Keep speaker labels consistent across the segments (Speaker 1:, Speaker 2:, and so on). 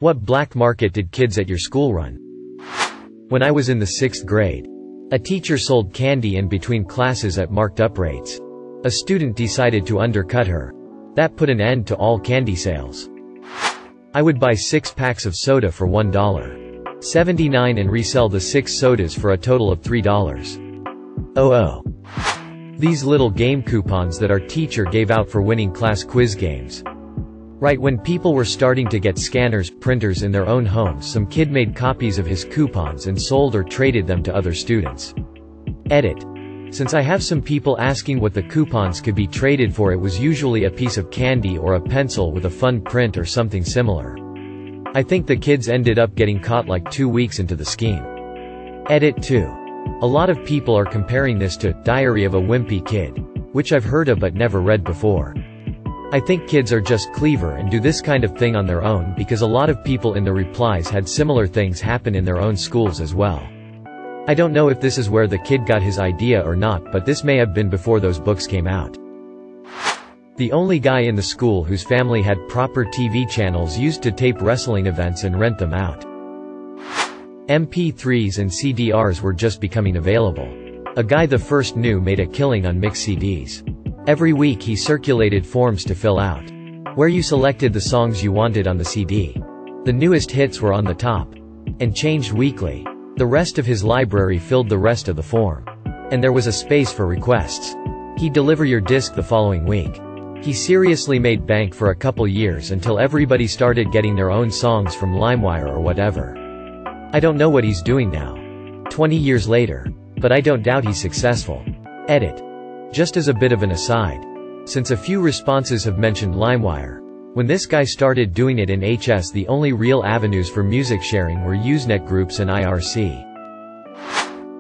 Speaker 1: What black market did kids at your school run? When I was in the 6th grade, a teacher sold candy in between classes at marked up rates. A student decided to undercut her. That put an end to all candy sales. I would buy 6 packs of soda for $1.79 and resell the 6 sodas for a total of $3.00. These little game coupons that our teacher gave out for winning class quiz games. Right when people were starting to get scanners, printers in their own homes, some kid made copies of his coupons and sold or traded them to other students. Edit. Since I have some people asking what the coupons could be traded for, it was usually a piece of candy or a pencil with a fun print or something similar. I think the kids ended up getting caught like 2 weeks into the scheme. Edit 2. A lot of people are comparing this to Diary of a Wimpy Kid, which I've heard of but never read before. I think kids are just clever and do this kind of thing on their own because a lot of people in the replies had similar things happen in their own schools as well. I don't know if this is where the kid got his idea or not, but this may have been before those books came out. The only guy in the school whose family had proper TV channels used to tape wrestling events and rent them out. MP3s and CDRs were just becoming available. A guy the first knew made a killing on mixed CDs. Every week he circulated forms to fill out, where you selected the songs you wanted on the CD. The newest hits were on the top, and changed weekly. The rest of his library filled the rest of the form. And there was a space for requests. He'd deliver your disc the following week. He seriously made bank for a couple years until everybody started getting their own songs from LimeWire or whatever. I don't know what he's doing now, 20 years later, but I don't doubt he's successful. Edit. Just as a bit of an aside, since a few responses have mentioned LimeWire, when this guy started doing it in HS, the only real avenues for music sharing were Usenet groups and IRC.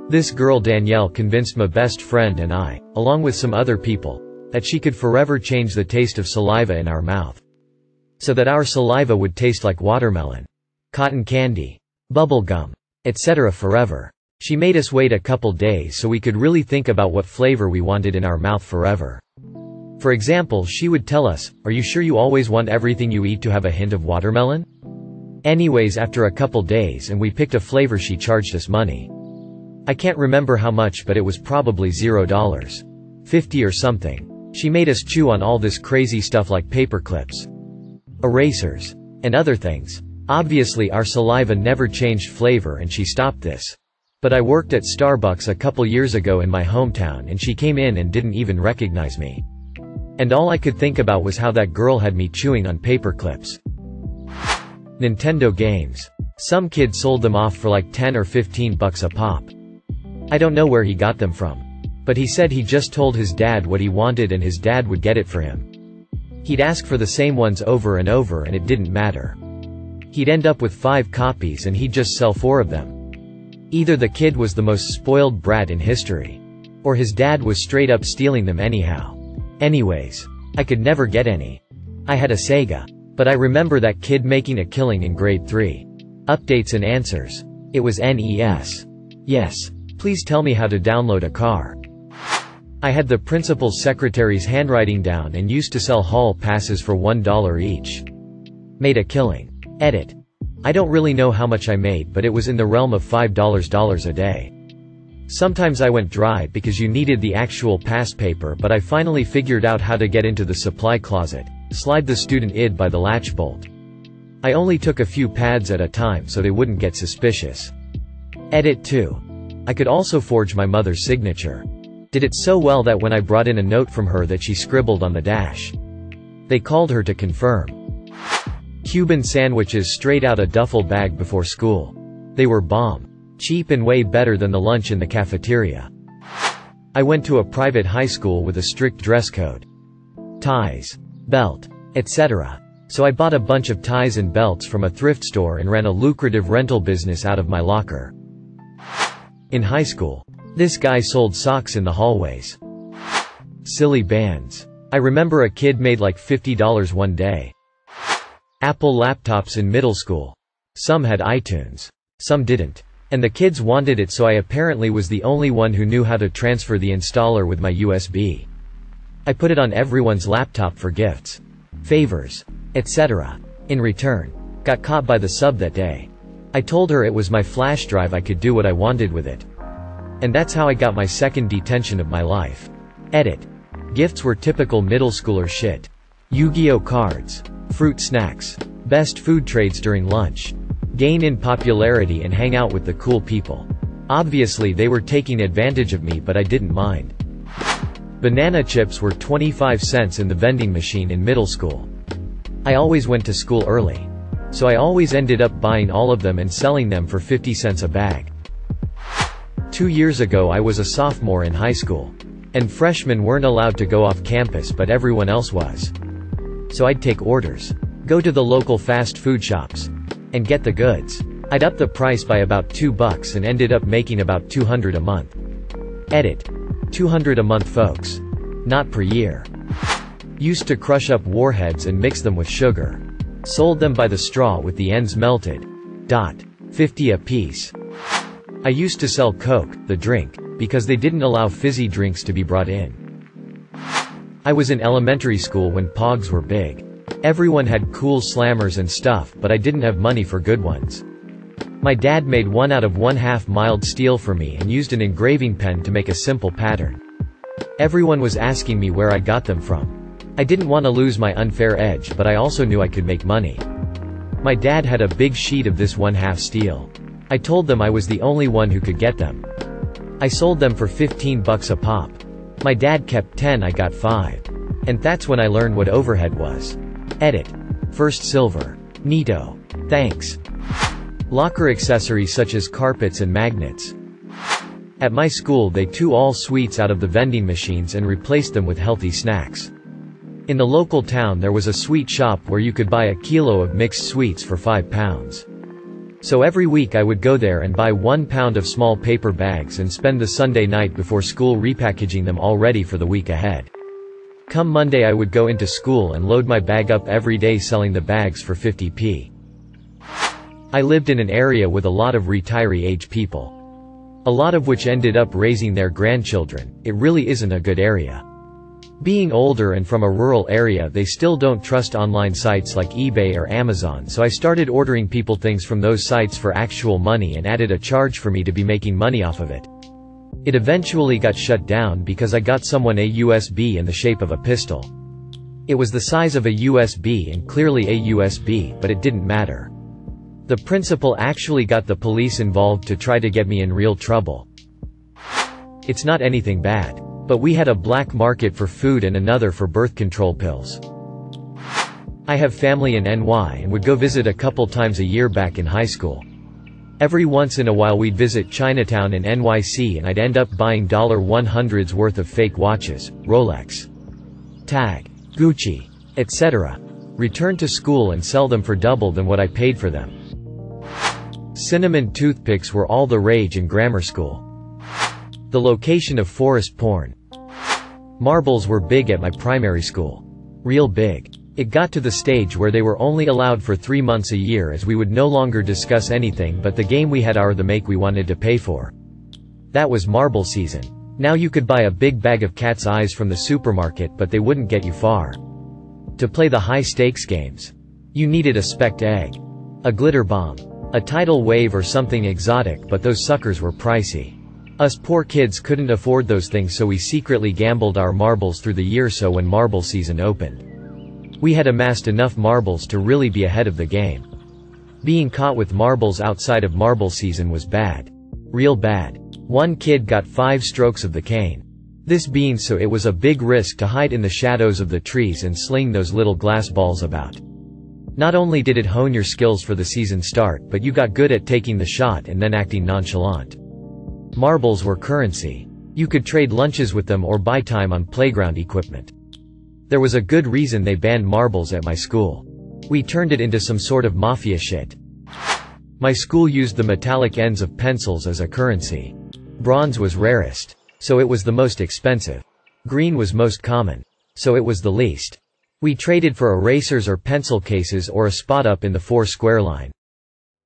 Speaker 1: This girl Danielle convinced my best friend and I, along with some other people, that she could forever change the taste of saliva in our mouth. So that our saliva would taste like watermelon, cotton candy, bubble gum, etc. forever. She made us wait a couple days so we could really think about what flavor we wanted in our mouth forever. For example, she would tell us, "Are you sure you always want everything you eat to have a hint of watermelon?" Anyways, after a couple days and we picked a flavor, she charged us money. I can't remember how much, but it was probably $0.50 or something. She made us chew on all this crazy stuff like paper clips, erasers, and other things. Obviously our saliva never changed flavor and she stopped this. But I worked at Starbucks a couple years ago in my hometown and she came in and didn't even recognize me. And all I could think about was how that girl had me chewing on paper clips. Nintendo games. Some kid sold them off for like 10 or 15 bucks a pop. I don't know where he got them from. But he said he just told his dad what he wanted and his dad would get it for him. He'd ask for the same ones over and over and it didn't matter. He'd end up with 5 copies and he'd just sell 4 of them. Either the kid was the most spoiled brat in history, or his dad was straight up stealing them anyhow. Anyways, I could never get any. I had a Sega. But I remember that kid making a killing in grade 3. Updates and answers. It was NES. Yes. Please tell me how to download a car. I had the principal's secretary's handwriting down and used to sell hall passes for $1 each. Made a killing. Edit. I don't really know how much I made, but it was in the realm of $5 a day. Sometimes I went dry because you needed the actual pass paper, but I finally figured out how to get into the supply closet, slide the student ID by the latch bolt. I only took a few pads at a time so they wouldn't get suspicious. Edit 2. I could also forge my mother's signature. Did it so well that when I brought in a note from her that she scribbled on the dash. They called her to confirm. Cuban sandwiches straight out a duffel bag before school. They were bomb. Cheap and way better than the lunch in the cafeteria. I went to a private high school with a strict dress code. Ties, belt, etc. So I bought a bunch of ties and belts from a thrift store and ran a lucrative rental business out of my locker. In high school, this guy sold socks in the hallways. Silly bands. I remember a kid made like $50 one day. Apple laptops in middle school. Some had iTunes. Some didn't. And the kids wanted it, so I apparently was the only one who knew how to transfer the installer with my USB. I put it on everyone's laptop for gifts, favors, etc. In return, Got caught by the sub that day. I told her it was my flash drive, I could do what I wanted with it. And that's how I got my second detention of my life. Edit. Gifts were typical middle schooler shit. Yu-Gi-Oh cards. Fruit snacks. Best food trades during lunch. Gain in popularity and hang out with the cool people. Obviously they were taking advantage of me, but I didn't mind. Banana chips were 25 cents in the vending machine in middle school. I always went to school early. So I always ended up buying all of them and selling them for 50 cents a bag. 2 years ago I was a sophomore in high school. And freshmen weren't allowed to go off campus, but everyone else was. So I'd take orders. Go to the local fast food shops. And get the goods. I'd up the price by about $2 and ended up making about $200 a month. Edit. $200 a month, folks. Not per year. Used to crush up warheads and mix them with sugar. Sold them by the straw with the ends melted. 50 a piece. I used to sell Coke, the drink, because they didn't allow fizzy drinks to be brought in. I was in elementary school when Pogs were big. Everyone had cool slammers and stuff, but I didn't have money for good ones. My dad made 1 out of 1/2 mild steel for me and used an engraving pen to make a simple pattern. Everyone was asking me where I got them from. I didn't want to lose my unfair edge, but I also knew I could make money. My dad had a big sheet of this 1/2 steel. I told them I was the only one who could get them. I sold them for $15 a pop. My dad kept 10, I got 5. And that's when I learned what overhead was. Edit. First silver. Neato. Thanks. Locker accessories such as carpets and magnets. At my school they took all sweets out of the vending machines and replaced them with healthy snacks. In the local town there was a sweet shop where you could buy a kilo of mixed sweets for £5. So every week I would go there and buy 1 pound of small paper bags and spend the Sunday night before school repackaging them all ready for the week ahead. Come Monday I would go into school and load my bag up every day selling the bags for 50p. I lived in an area with a lot of retiree-age people. A lot of which ended up raising their grandchildren. It really isn't a good area. Being older and from a rural area, they still don't trust online sites like eBay or Amazon, so I started ordering people things from those sites for actual money and added a charge for me to be making money off of it. It eventually got shut down because I got someone a USB in the shape of a pistol. It was the size of a USB and clearly a USB, but it didn't matter. The principal actually got the police involved to try to get me in real trouble. It's not anything bad. But we had a black market for food and another for birth control pills. I have family in NY and would go visit a couple times a year back in high school. Every once in a while we'd visit Chinatown in NYC and I'd end up buying $100s worth of fake watches, Rolex, Tag, Gucci, etc. Return to school and sell them for double than what I paid for them. Cinnamon toothpicks were all the rage in grammar school. The location of forest porn. Marbles were big at my primary school. Real big. It got to the stage where they were only allowed for 3 months a year as we would no longer discuss anything but the game we had or the make we wanted to pay for. That was marble season. Now you could buy a big bag of cat's eyes from the supermarket, but they wouldn't get you far. To play the high-stakes games, you needed a specked egg, a glitter bomb, a tidal wave or something exotic, but those suckers were pricey. Us poor kids couldn't afford those things, so we secretly gambled our marbles through the year, so when marble season opened, we had amassed enough marbles to really be ahead of the game. Being caught with marbles outside of marble season was bad. Real bad. One kid got 5 strokes of the cane. This being so, it was a big risk to hide in the shadows of the trees and sling those little glass balls about. Not only did it hone your skills for the season start, but you got good at taking the shot and then acting nonchalant. Marbles were currency. You could trade lunches with them or buy time on playground equipment. There was a good reason they banned marbles at my school. We turned it into some sort of mafia shit. My school used the metallic ends of pencils as a currency. Bronze was rarest, so it was the most expensive. Green was most common, so it was the least. We traded for erasers or pencil cases or a spot up in the 4 square line.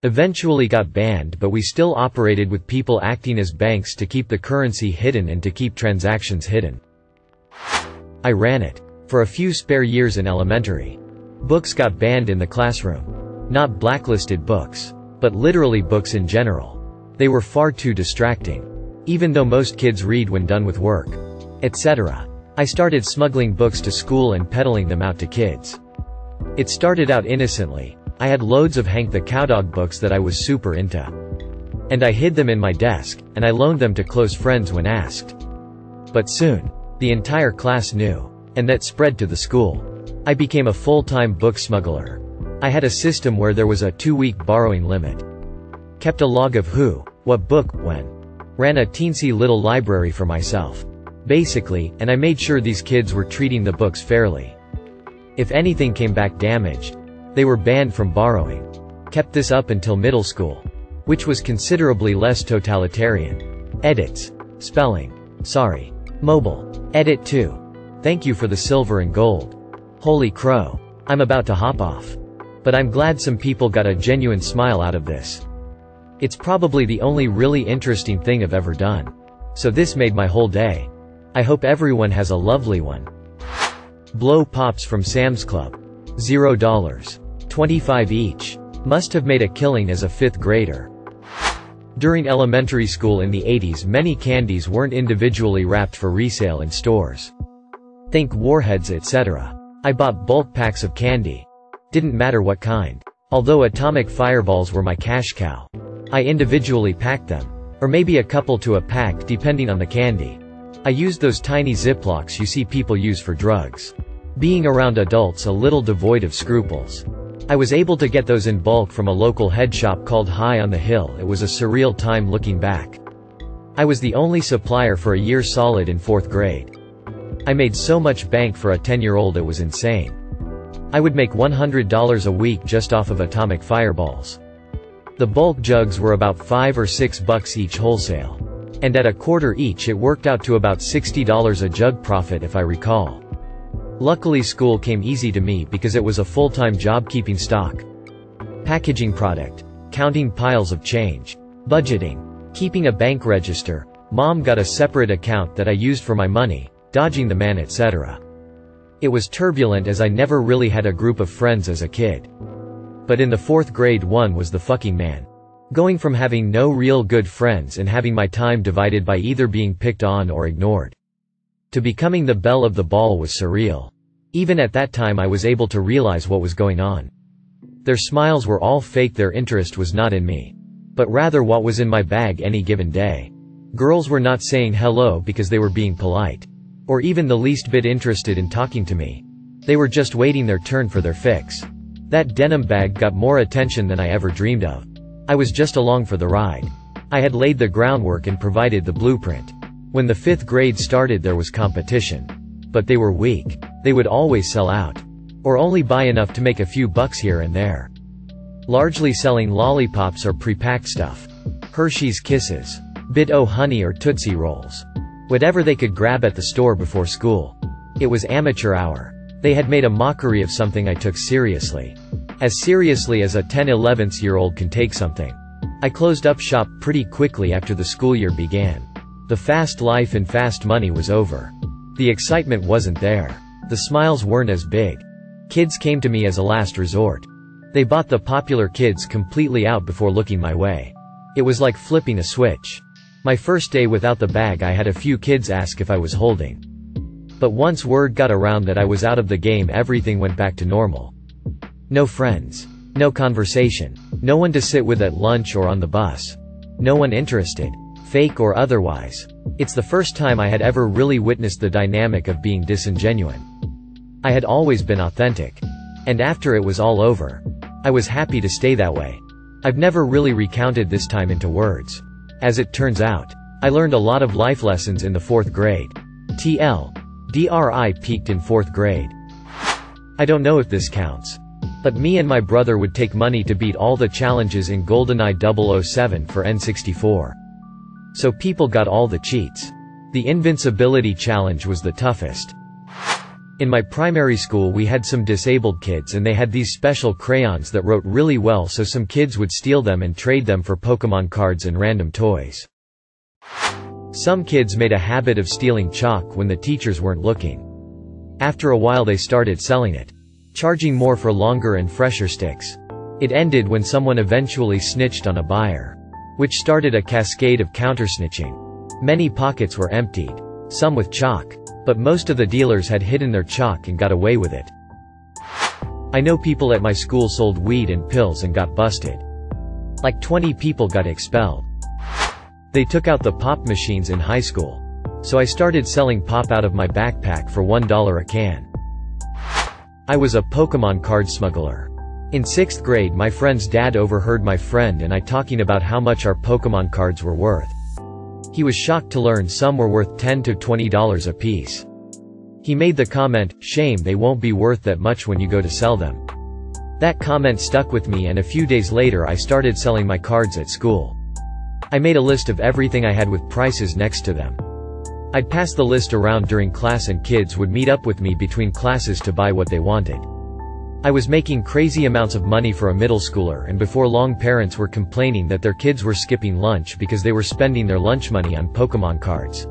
Speaker 1: Eventually got banned, but we still operated with people acting as banks to keep the currency hidden and to keep transactions hidden. I ran it for a few spare years in elementary. Books got banned in the classroom. Not blacklisted books, but literally books in general. They were far too distracting. Even though most kids read when done with work, etc. I started smuggling books to school and peddling them out to kids. It started out innocently. I had loads of Hank the Cowdog books that I was super into. And I hid them in my desk, and I loaned them to close friends when asked. But soon, the entire class knew, and that spread to the school. I became a full-time book smuggler. I had a system where there was a 2-week borrowing limit. Kept a log of who, what book, when. Ran a teensy little library for myself. Basically, and I made sure these kids were treating the books fairly. If anything came back damaged, they were banned from borrowing. Kept this up until middle school, which was considerably less totalitarian. Edits. Spelling. Sorry. Mobile. Edit 2. Thank you for the silver and gold. Holy crow. I'm about to hop off. But I'm glad some people got a genuine smile out of this. It's probably the only really interesting thing I've ever done. So this made my whole day. I hope everyone has a lovely one. Blow pops from Sam's Club. $0. 25 each. Must have made a killing as a 5th grader. During elementary school in the 80s, many candies weren't individually wrapped for resale in stores. Think Warheads, etc. I bought bulk packs of candy. Didn't matter what kind. Although atomic fireballs were my cash cow. I individually packed them. Or maybe a couple to a pack depending on the candy. I used those tiny Ziplocs you see people use for drugs. Being around adults a little devoid of scruples, I was able to get those in bulk from a local head shop called High on the Hill. It was a surreal time looking back. I was the only supplier for a year solid in 4th grade. I made so much bank for a 10-year-old it was insane. I would make $100 a week just off of atomic fireballs. The bulk jugs were about $5 or $6 each wholesale. And at a quarter each it worked out to about $60 a jug profit if I recall. Luckily school came easy to me because it was a full-time job keeping stock, packaging product, counting piles of change, budgeting, keeping a bank register. Mom got a separate account that I used for my money, dodging the man, etc. It was turbulent as I never really had a group of friends as a kid. But in the 4th grade one was the fucking man. Going from having no real good friends and having my time divided by either being picked on or ignored, to becoming the belle of the ball was surreal. Even at that time I was able to realize what was going on. Their smiles were all fake, their interest was not in me, but rather what was in my bag any given day. Girls were not saying hello because they were being polite, or even the least bit interested in talking to me. They were just waiting their turn for their fix. That denim bag got more attention than I ever dreamed of. I was just along for the ride. I had laid the groundwork and provided the blueprint. When the 5th grade started there was competition. But they were weak. They would always sell out. Or only buy enough to make a few bucks here and there. Largely selling lollipops or pre-packed stuff. Hershey's Kisses. Bit-O Honey or Tootsie Rolls. Whatever they could grab at the store before school. It was amateur hour. They had made a mockery of something I took seriously. As seriously as a 10-11-year-old can take something. I closed up shop pretty quickly after the school year began. The fast life and fast money was over. The excitement wasn't there. The smiles weren't as big. Kids came to me as a last resort. They bought the popular kids completely out before looking my way. It was like flipping a switch. My first day without the bag I had a few kids ask if I was holding. But once word got around that I was out of the game, everything went back to normal. No friends. No conversation. No one to sit with at lunch or on the bus. No one interested. Fake or otherwise. It's the first time I had ever really witnessed the dynamic of being disingenuine. I had always been authentic. And after it was all over, I was happy to stay that way. I've never really recounted this time into words. As it turns out, I learned a lot of life lessons in the 4th grade. DRI peaked in 4th grade. I don't know if this counts. But me and my brother would take money to beat all the challenges in GoldenEye 007 for N64. So people got all the cheats. The invincibility challenge was the toughest. In my primary school we had some disabled kids and they had these special crayons that wrote really well, so some kids would steal them and trade them for Pokemon cards and random toys. Some kids made a habit of stealing chalk when the teachers weren't looking. After a while they started selling it. Charging more for longer and fresher sticks. It ended when someone eventually snitched on a buyer, which started a cascade of counter-snitching. Many pockets were emptied, some with chalk, but most of the dealers had hidden their chalk and got away with it. I know people at my school sold weed and pills and got busted. Like 20 people got expelled. They took out the pop machines in high school. So I started selling pop out of my backpack for $1 a can. I was a Pokemon card smuggler. In 6th grade, my friend's dad overheard my friend and I talking about how much our Pokemon cards were worth. He was shocked to learn some were worth $10 to $20 a piece. He made the comment, "Shame they won't be worth that much when you go to sell them." That comment stuck with me, and a few days later I started selling my cards at school. I made a list of everything I had with prices next to them. I'd pass the list around during class and kids would meet up with me between classes to buy what they wanted. I was making crazy amounts of money for a middle schooler, and before long parents were complaining that their kids were skipping lunch because they were spending their lunch money on Pokemon cards.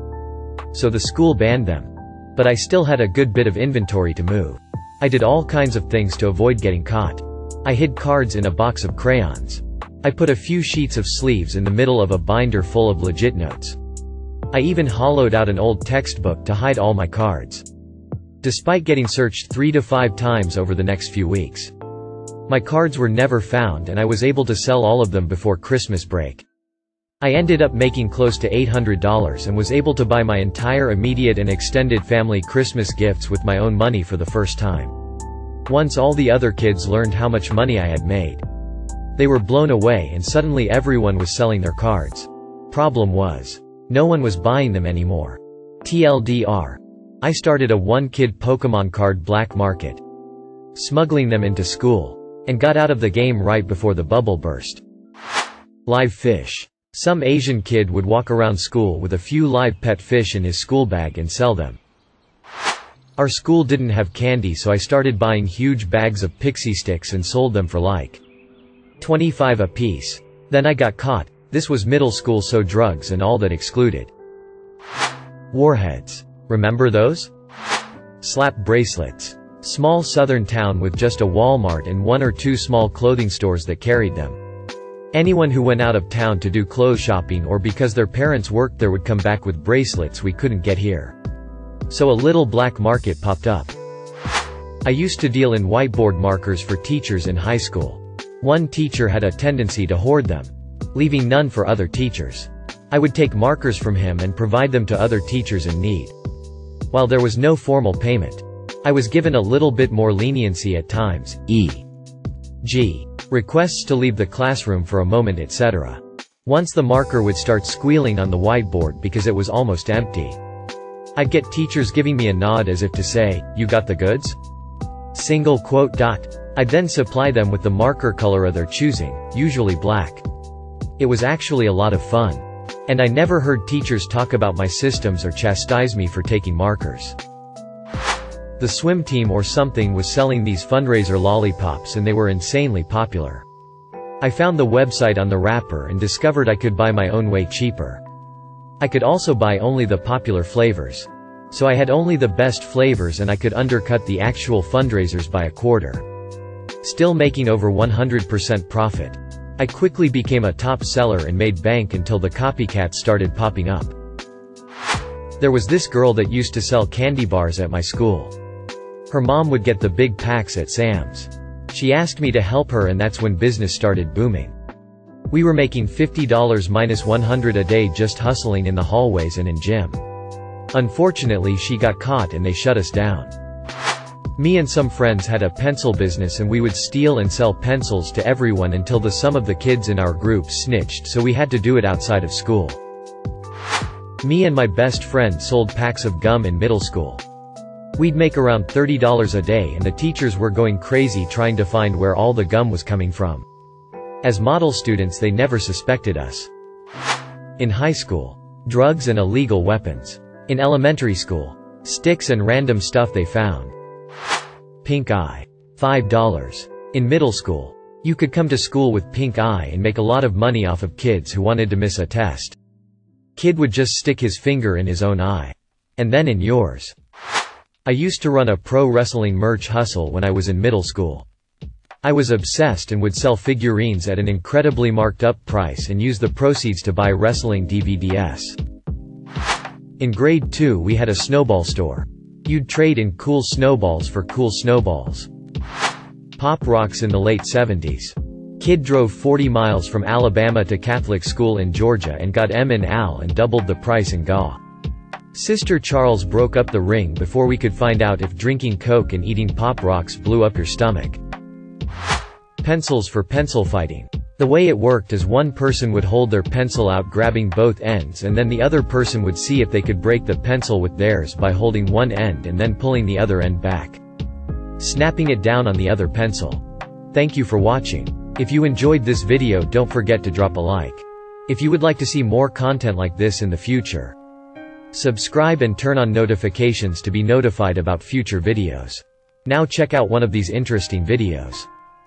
Speaker 1: So the school banned them. But I still had a good bit of inventory to move. I did all kinds of things to avoid getting caught. I hid cards in a box of crayons. I put a few sheets of sleeves in the middle of a binder full of legit notes. I even hollowed out an old textbook to hide all my cards. Despite getting searched 3 to 5 times over the next few weeks, my cards were never found, and I was able to sell all of them before Christmas break. I ended up making close to $800 and was able to buy my entire immediate and extended family Christmas gifts with my own money for the first time. Once all the other kids learned how much money I had made, they were blown away, and suddenly everyone was selling their cards. Problem was, no one was buying them anymore. TLDR. I started a one-kid Pokemon card black market, smuggling them into school, and got out of the game right before the bubble burst. Live fish. Some Asian kid would walk around school with a few live pet fish in his school bag and sell them. Our school didn't have candy, so I started buying huge bags of pixie sticks and sold them for like $25 a piece. Then I got caught. This was middle school, so drugs and all that excluded. Warheads. Remember those? Slap bracelets. Small southern town with just a Walmart and 1 or 2 small clothing stores that carried them. Anyone who went out of town to do clothes shopping or because their parents worked there would come back with bracelets we couldn't get here. So a little black market popped up. I used to deal in whiteboard markers for teachers in high school. One teacher had a tendency to hoard them, leaving none for other teachers. I would take markers from him and provide them to other teachers in need. While there was no formal payment, I was given a little bit more leniency at times, e.g., requests to leave the classroom for a moment, etc. Once the marker would start squealing on the whiteboard because it was almost empty. I'd get teachers giving me a nod as if to say, "You got the goods?" Single quote dot. I'd then supply them with the marker color of their choosing, usually black. It was actually a lot of fun. And I never heard teachers talk about my systems or chastise me for taking markers. The swim team or something was selling these fundraiser lollipops and they were insanely popular. I found the website on the wrapper and discovered I could buy my own way cheaper. I could also buy only the popular flavors. So I had only the best flavors and I could undercut the actual fundraisers by a quarter, still making over 100% profit. I quickly became a top seller and made bank until the copycats started popping up. There was this girl that used to sell candy bars at my school. Her mom would get the big packs at Sam's. She asked me to help her, and that's when business started booming. We were making $50 minus $100 a day just hustling in the hallways and in gym. Unfortunately, she got caught and they shut us down. Me and some friends had a pencil business and we would steal and sell pencils to everyone until some of the kids in our group snitched, so we had to do it outside of school. Me and my best friend sold packs of gum in middle school. We'd make around $30 a day and the teachers were going crazy trying to find where all the gum was coming from. As model students they never suspected us. In high school, drugs and illegal weapons. In elementary school, sticks and random stuff they found. Pink eye. $5. In middle school, you could come to school with pink eye and make a lot of money off of kids who wanted to miss a test. Kid would just stick his finger in his own eye. And then in yours. I used to run a pro wrestling merch hustle when I was in middle school. I was obsessed and would sell figurines at an incredibly marked up price and use the proceeds to buy wrestling DVDs. In grade 2 we had a snowball store. You'd trade in cool snowballs for cool snowballs. Pop rocks in the late 70s. Kid drove 40 miles from Alabama to Catholic school in Georgia and got M and Al and doubled the price in GA. Sister Charles broke up the ring before we could find out if drinking Coke and eating Pop rocks blew up your stomach. Pencils for pencil fighting. The way it worked is one person would hold their pencil out grabbing both ends and then the other person would see if they could break the pencil with theirs by holding one end and then pulling the other end back, snapping it down on the other pencil. Thank you for watching. If you enjoyed this video, don't forget to drop a like. If you would like to see more content like this in the future, subscribe and turn on notifications to be notified about future videos. Now check out one of these interesting videos.